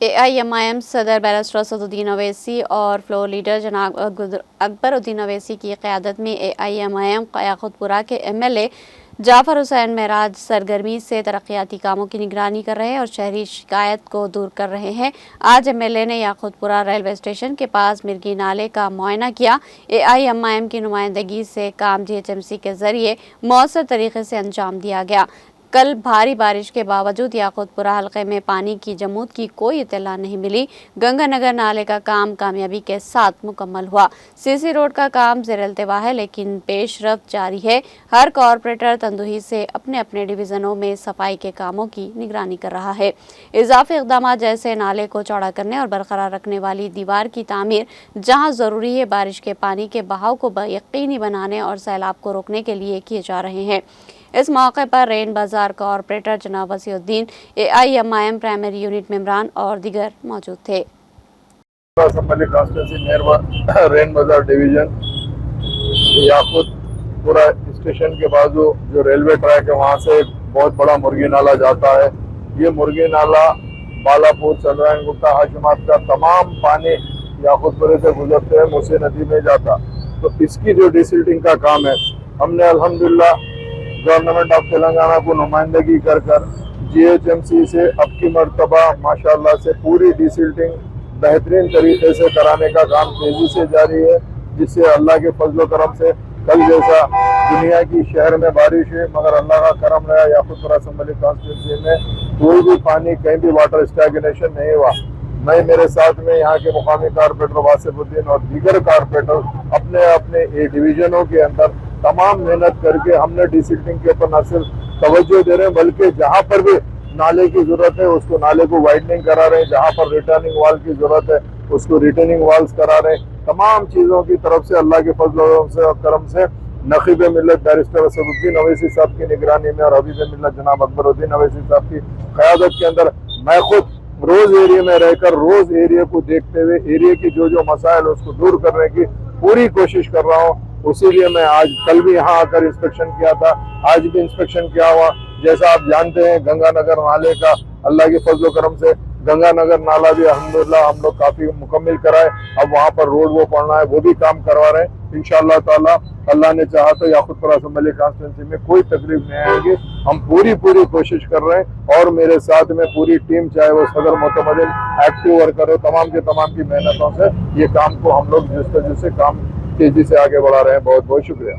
AIMIM صدر barrister Asaduddin Owaisi اور floor leader جناب اکبر الدین اویسی کی قیادت میں AIMIM یاقوت پورہ کے MLA جعفر حسین معراج سرگرمی سے ترقیاتی کاموں کی نگرانی کر رہے ہیں اور شہری شکایت کو دور کر رہے ہیں۔ آج MLA نے یاقوت پورہ ریلوے اسٹیشن کے پاس مرگی نالے کا معائنہ کیا۔ AIMIM کی نمائندگی سے کام GHMC کے ذریعے مؤثر طریقے سے انجام دیا گیا۔ کل بھاری بارش کے باوجود یاقوت پورہ حلقے میں پانی کی جمود کی کوئی اطلاع نہیں ملی۔ گنگا نگر نالے کا کام کامیابی کے ساتھ مکمل ہوا۔ CC روڈ کا کام زیر التوا ہے لیکن پیش رفت جاری ہے۔ ہر کارپوریٹر تندہی سے اپنے اپنے ڈویژنوں میں صفائی کے کاموں کی نگرانی کر رہا ہے۔ اضافی اقدامات جیسے نالے کو چوڑا کرنے اور برقرار رکھنے والی دیوار کی تعمیر جہاں ضروری ہے، بارش کے پانی کے بہاؤ کو یقینی بنانے اور سیلاب کو روکنے کے لیے کیے جا رہے ہیں۔ اس موقع پر رین بازار کارپوریٹر جناب وسیع الدین، AIMIM پرائمری یونٹ ممبران اور دیگر موجود تھے۔ اسمبلی کانسٹیٹوینسی رین بازار ڈویژن یاقوت پورہ اسٹیشن کے بازو جو ریلوے ٹریک ہے وہاں سے ایک بہت بڑا مرغی نالا جاتا ہے۔ یہ مرغی نالا بالاپور چندرائن گپتا ہاشمات کا تمام پانی یاقوت پورے سے گزرتے ہیں موسی ندی میں جاتا، تو اس کی جو ڈیسلٹنگ کا کام ہے ہم نے الحمدللہ گورنمنٹ آف تلنگانہ کو نمائندگی کر GHMC سے اب کی مرتبہ ماشاءاللہ سے پوری ڈیسلٹنگ بہترین طریقے سے کرانے کا کام تیزی سے جاری ہے، جس سے اللہ کے فضل و کرم سے کل جیسا دنیا کی شہر میں بارش ہے مگر اللہ کا کرم رہا، یاقوت پورہ اسمبلی کانسٹیٹوینسی میں کوئی بھی پانی کہیں بھی واٹر اسٹیگنیشن نہیں ہوا۔ میں میرے ساتھ میں یہاں کے مقامی کارپوریٹر واسف الدین اور دیگر کارپوریٹر اپنے اپنے ڈویژنوں کے اندر تمام محنت کر کے ہم نے ڈیسلٹنگ کے اوپر نہ صرف توجہ دے رہے ہیں بلکہ جہاں پر بھی نالے کی ضرورت ہے اس کو نالے کو وائڈننگ کرا رہے ہیں، جہاں پر ریٹرننگ وال کی ضرورت ہے اس کو ریٹرننگ والز کرا رہے ہیں۔ تمام چیزوں کی طرف سے اللہ کے فضل و کرم سے نقیب ملت بیرسٹر اسدالدین اویسی صاحب کی نگرانی میں اور حبیب ملت جناب اکبر الدین اویسی صاحب کی قیادت کے اندر میں خود روز ایریے میں رہ کر روز ایریے کو دیکھتے ہوئے ایریے کی جو مسائل اس کو دور کرنے کی پوری کوشش کر رہا ہوں۔ اسی لیے میں آج کل بھی یہاں آ کر انسپیکشن کیا تھا، آج بھی انسپیکشن کیا ہوا۔ جیسا آپ جانتے ہیں گنگا نگر نالے کا اللہ کے فضل و کرم سے گنگا نگر نالا بھی الحمدللہ ہم لوگ کافی مکمل کرائے، اب وہاں پر روڈ وہ پڑنا ہے وہ بھی کام کروا رہے ہیں۔ انشاءاللہ تعالی اللہ نے چاہا تو یاقوت پورہ اسمبلی کانسٹیٹوینسی میں کوئی تکلیف نہیں آئے گی۔ ہم پوری کوشش کر رہے ہیں اور میرے ساتھ میں پوری ٹیم چاہے وہ صدر معتمدین ایکٹیو ورکر ہو، تمام کے تمام کی محنتوں سے یہ کام کو ہم لوگ جس طرح سے کام تیزی سے آگے بڑھا رہے ہیں۔ بہت بہت شکریہ۔